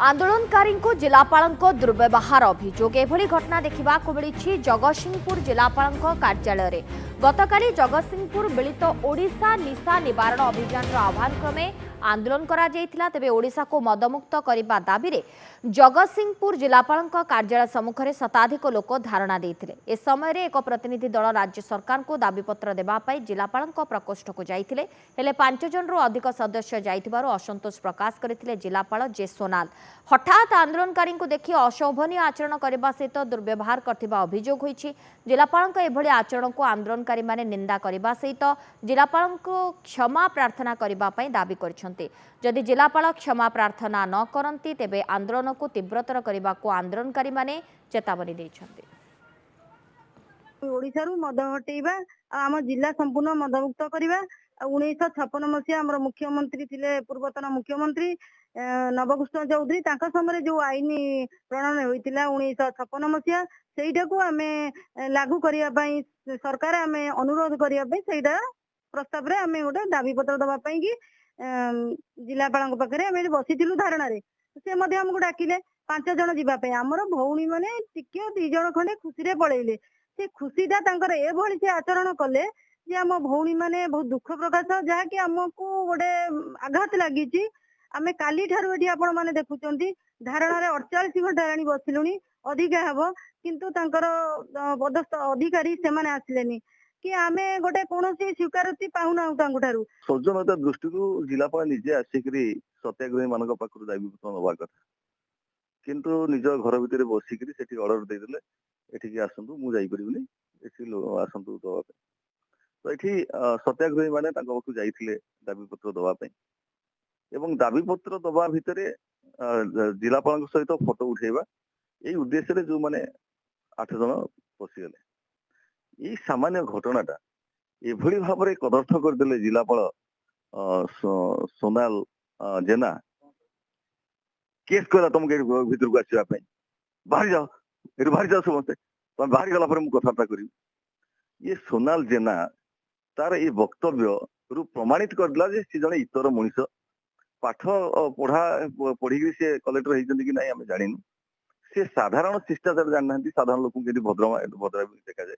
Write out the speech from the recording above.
आंदोलनकारी को जिलापाल दुर्व्यवहार अभियोग एभली घटना देखा मिली जगतसिंहपुर जिलापाल कार्यालय गतकाली जगतसिंहपुर मिलित ओडिशा निशा निवारण अभियान आह्वान क्रमे आंदोलन करा जायतिला। तेबे ओडिशा को मदमुक्त करने दाबी रे जगतसिंहपुर जिलापाल कार्यालय सम्मुखें शताधिक लोक धारणा देते। ए समय एक प्रतिनिधि दल राज्य सरकार को दाबीपत्र देवाई जिलापाल प्रकोष्ठ को जाइथिले। हेले 5 जनरू अधिक सदस्य जाइथिबारु असंतोष प्रकाश करथिले जिलापाल जे सोनाल। हठात आंदोलनकारी को देखि अशोभनीय आचरण करने सहित दुर्व्यवहार करथिबा अभियोग होइछि। जिलापाल एभली आचरण को आंदोलनकारी माने निंदा करने सहित जिलापाल को क्षमा प्रार्थना करने दाबी करछन्ते। जदि जिलापाल क्षमा प्रार्थना न करती तेबे आंदोलन को तीव्रतर करने को आंदोलनकारी माने चेतावनी दैछन्ते। ओडिशारू मद हटेबा आम जिला संपूर्ण मदमुक्त करवा 1956 मसीहा आम मुख्यमंत्री थिले पूर्वतन मुख्यमंत्री नवकृष्ण चौधरी तांका समय जो आईन प्रणयन होइतिला 1956 मसीहा सेटा को आमे लागू करिया पई सरकार आमे अनुरोध करिया पई सेटा प्रस्ताव रे आमे गोटे दाबी पत्र दबा पई कि जिलापाल पाखरे आमे बसिथिलु धारणा रे से मध्ये हमको डाकिले 5 जन जीवा पई हमर भौणी माने टिके 2 जन खंडे खुशी रे पळेइले। से खुशीटा तांकर एभली से आचरण कले जे आम भौणी माने बहुत दुख प्रकाश जहाँकि आमको गोटे आघात लगी। आमे काली ठारू एठी आपण माने देखुचंती धारणा रे 48 घंटा रानी बसिलुनी अधिका हबो किंतु तांकर पदस्थ अधिकारी से माने आसिलेनी कि आमे गोटे कोनोसी स्वीकृति पाउना तांको ठारू। सौजन्यता दृष्टि जिलापाल निजे आसिकरी सत्याग्रही मान पाखु दाबी पत्र नवा कथा किंतु निज घर भितर बसिकरी सेठी ऑर्डर देदेले एठिकी आसंतु मु जाई परिबनी एठी आसंतु दवा पे तो एठी सत्याग्रही माने तांको पाखु जाइथिले दाबी पत्र दवा पे एवं दाबी पत्र दवा भितरे जिलापाल सहित फोटो उठेबा एई उद्देश्य रे जो माने 8 जन पसिगले एई सामान्य घटनाटा एभली भाबरे कदर्थ करदेले जिलापाल सोनाल जेना केस कला तुमके भीतर को आसीबा पे बाहर जाओ एरु बाहर जाओ समस्ते तुम बाहर गला पर कथा करी ये सोनाल जेना तार ये वक्तव्य रु प्रमाणित करदिला जे सी जने इतर मनुष्य पाठ पढ़ा पढ़ी से कलेक्टर होती कि नहीं आम जानी से साधारण शिष्टाचार जानना साधारण लोक भद्रमा देखा जाए